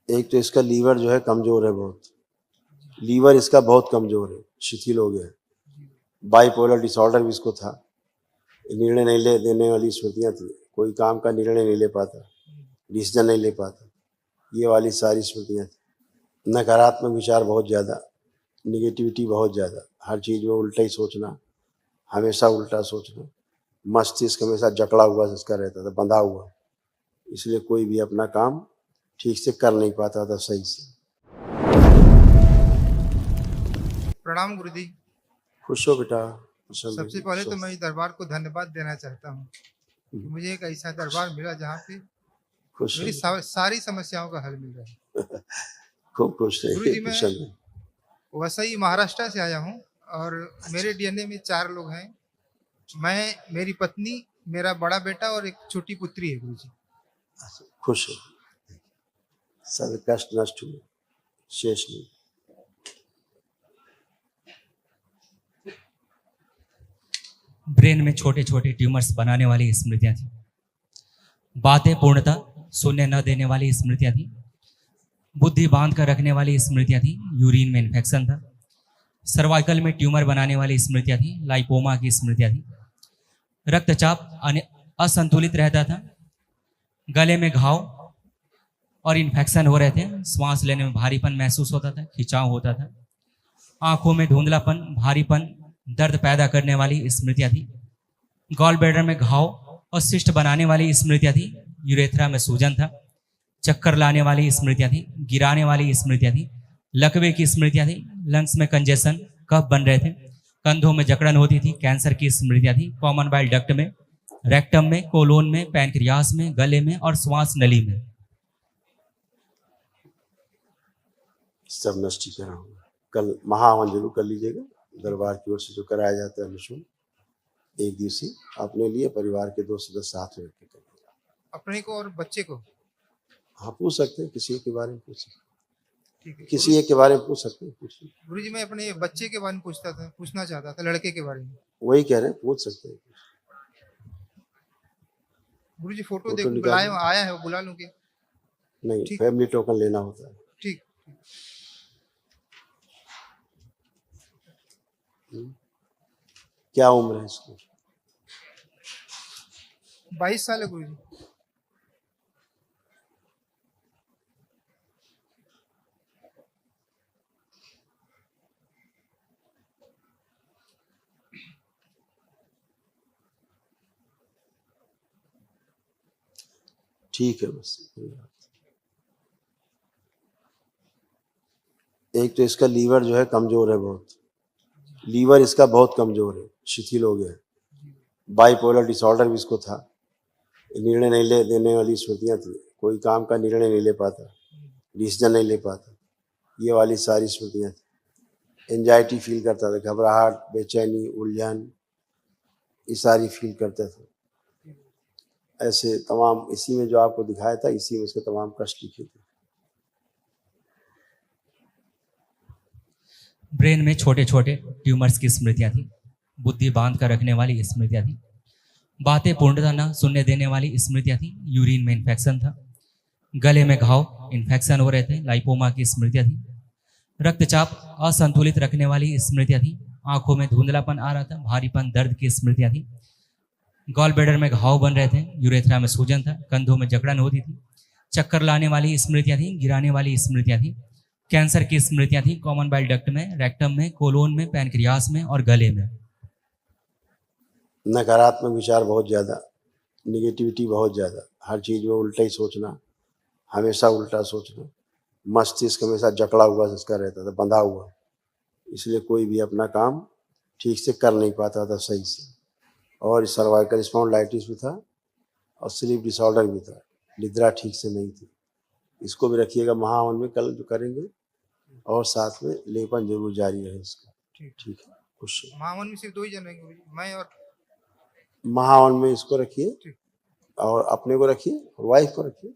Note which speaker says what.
Speaker 1: एक तो इसका लीवर जो है कमजोर है बहुत, लीवर इसका बहुत कमजोर है, शिथिल हो गया है। बाइपोलर डिसऑर्डर भी इसको था, निर्णय नहीं ले देने वाली स्मृतियाँ थी, कोई काम का निर्णय नहीं ले पाता, डिसीजन नहीं ले पाता, ये वाली सारी स्मृतियाँ थी। नकारात्मक विचार बहुत ज़्यादा, निगेटिविटी बहुत ज़्यादा, हर चीज़ में उल्टा ही सोचना, हमेशा उल्टा सोचना, मस्तिष्क हमेशा जकड़ा हुआ इसका रहता था, बंधा हुआ, इसलिए कोई भी अपना काम ठीक से कर नहीं पाता था सही से।
Speaker 2: प्रणाम गुरुजी।
Speaker 1: खुश हो बेटा, प्रसन्न
Speaker 2: सबसे
Speaker 1: रहिए,
Speaker 2: पहले तो
Speaker 1: स्वस्थ।
Speaker 2: मैं इस दरबार को धन्यवाद देना चाहता हूँ कि मुझे एक ऐसा दरबार मिला जहाँ पे
Speaker 1: खुश
Speaker 2: मेरी
Speaker 1: रहिए,
Speaker 2: सारी समस्याओं का हल मिल रहा है।
Speaker 1: खूब खुश रहिए,
Speaker 2: गुरुजी, मैं
Speaker 1: प्रसन्न रहिए।
Speaker 2: वसई महाराष्ट्र से आया हूँ और मेरे डीएनए में 4 लोग हैं। मैं, मेरी पत्नी, मेरा बड़ा बेटा और एक छोटी पुत्री है गुरुजी।
Speaker 1: खुश हो, सब कष्ट नष्ट हुए, शेष नहीं।
Speaker 3: ब्रेन में छोटे छोटे ट्यूमर्स बनाने वाली स्मृतियां थी, बातें पूर्णता सुनने न देने वाली स्मृतियां थी, बुद्धि बांध कर रखने वाली स्मृतियां थी, यूरिन में इन्फेक्शन था, सर्वाइकल में ट्यूमर बनाने वाली स्मृतियां थी, लाइपोमा की स्मृतियां थी, रक्तचाप असंतुलित रहता था, गले में घाव और इन्फेक्शन हो रहे थे, श्वास लेने में भारीपन महसूस होता था, खिंचाव होता था, आंखों में धुंधलापन, भारीपन, दर्द पैदा करने वाली स्मृतियां थी, गॉल ब्लैडर में घाव और सिस्ट बनाने वाली स्मृतियां थी, यूरेथ्रा में सूजन था, चक्कर लाने वाली स्मृतियां थी, गिराने वाली स्मृतियां थी, लकवे की स्मृतियां थी, लंग्स में कंजेशन, कफ बन रहे थे, कंधों में जकड़न होती थी, कैंसर की स्मृतियां थी, कॉमन बाइल डक्ट में, रेक्टम में, कोलोन में, पैनक्रियास में, गले में और श्वास नली में।
Speaker 1: सब नष्टीकरण होगा। कल महाहवन जरूर कर लीजिएगा, दरबार की ओर से जो कराया जाता है निःशुल्क, एक दिवसीय, अपने लिए, परिवार के 2 सदस्य साथ में रख के करिएगा।
Speaker 2: अपने को और बच्चे को?
Speaker 1: हाँ, पूछ सकते हैं, किसी एक के बारे में पूछ सकते हैं,
Speaker 2: ठीक है
Speaker 1: किसी एक के बारे में पूछ सकते हैं, पूछिए।
Speaker 2: गुरुजी, मैं अपने बच्चे के बारे में पूछना चाहता था, लड़के के बारे में।
Speaker 1: वही कह रहे हैं, पूछ सकते हैं।
Speaker 2: गुरुजी, फोटो
Speaker 1: फोटो
Speaker 2: देख
Speaker 1: निकाल
Speaker 2: बुलाए, आया है, वो बुला लूं क्या?
Speaker 1: नहीं,
Speaker 2: ठीक।
Speaker 1: फैमिली टोकन लेना होता है।
Speaker 2: ठीक।
Speaker 1: क्या उम्र है इसको?
Speaker 2: 22 साल है गुरुजी।
Speaker 1: ठीक है, बस एक तो इसका लीवर जो है कमजोर है बहुत, लीवर इसका बहुत कमजोर है, शिथिल हो गया है। बाइपोलर डिसऑर्डर भी इसको था, निर्णय नहीं ले देने वाली स्मृतियाँ थी, कोई काम का निर्णय नहीं ले पाता, डिसीजन नहीं ले पाता, ये वाली सारी स्मृतियाँ थी। एंजाइटी फील करता था, घबराहट, बेचैनी, उलझन, ये सारी फील करता था। ऐसे तमाम, इसी में जो आपको दिखाया था, इसी में इसके तमाम कष्ट लिखे थे।
Speaker 3: ब्रेन में छोटे छोटे ट्यूमर्स की स्मृतियां थी, बुद्धि बांध कर रखने वाली स्मृतियां थी, बातें पूर्णता न सुनने देने वाली स्मृतियां थी, यूरिन में इन्फेक्शन था, गले में घाव, इन्फेक्शन हो रहे थे, लाइपोमा की स्मृतियां थी, रक्तचाप असंतुलित रखने वाली स्मृतियां थी, आंखों में धुंधलापन आ रहा था, भारीपन, दर्द की स्मृतियां थी, गॉल ब्लैडर में घाव बन रहे थे, यूरेथ्रा में सूजन था, कंधों में जकड़न होती थी, चक्कर लाने वाली स्मृतियां थी, गिराने वाली स्मृतियां थी, कैंसर की स्मृतियां थी, कॉमन बाइल डक्ट में, रेक्टम में, कोलोन में, पैनक्रियास में और गले में।
Speaker 1: नकारात्मक विचार बहुत ज़्यादा, निगेटिविटी बहुत ज़्यादा, हर चीज़ में उल्टा ही सोचना, हमेशा उल्टा सोचना, मस्तिष्क हमेशा जकड़ा हुआ इसका रहता था, बंधा हुआ, इसलिए कोई भी अपना काम ठीक से कर नहीं पाता था सही से। और सर्वाइकल स्पॉन्डिलाइटिस भी था और स्लीप डिसऑर्डर भी था, निद्रा ठीक से नहीं थी। इसको भी रखिएगा महावन में, कल जो करेंगे, और साथ में लेपन जरूर जारी रहे इसका। ठीक है, खुश रहिए।
Speaker 2: महावन में सिर्फ 2 ही जन रहेंगे गुरुजी, मैं और?
Speaker 1: महावन में इसको रखिए और अपने को रखिए और वाइफ को रखिए।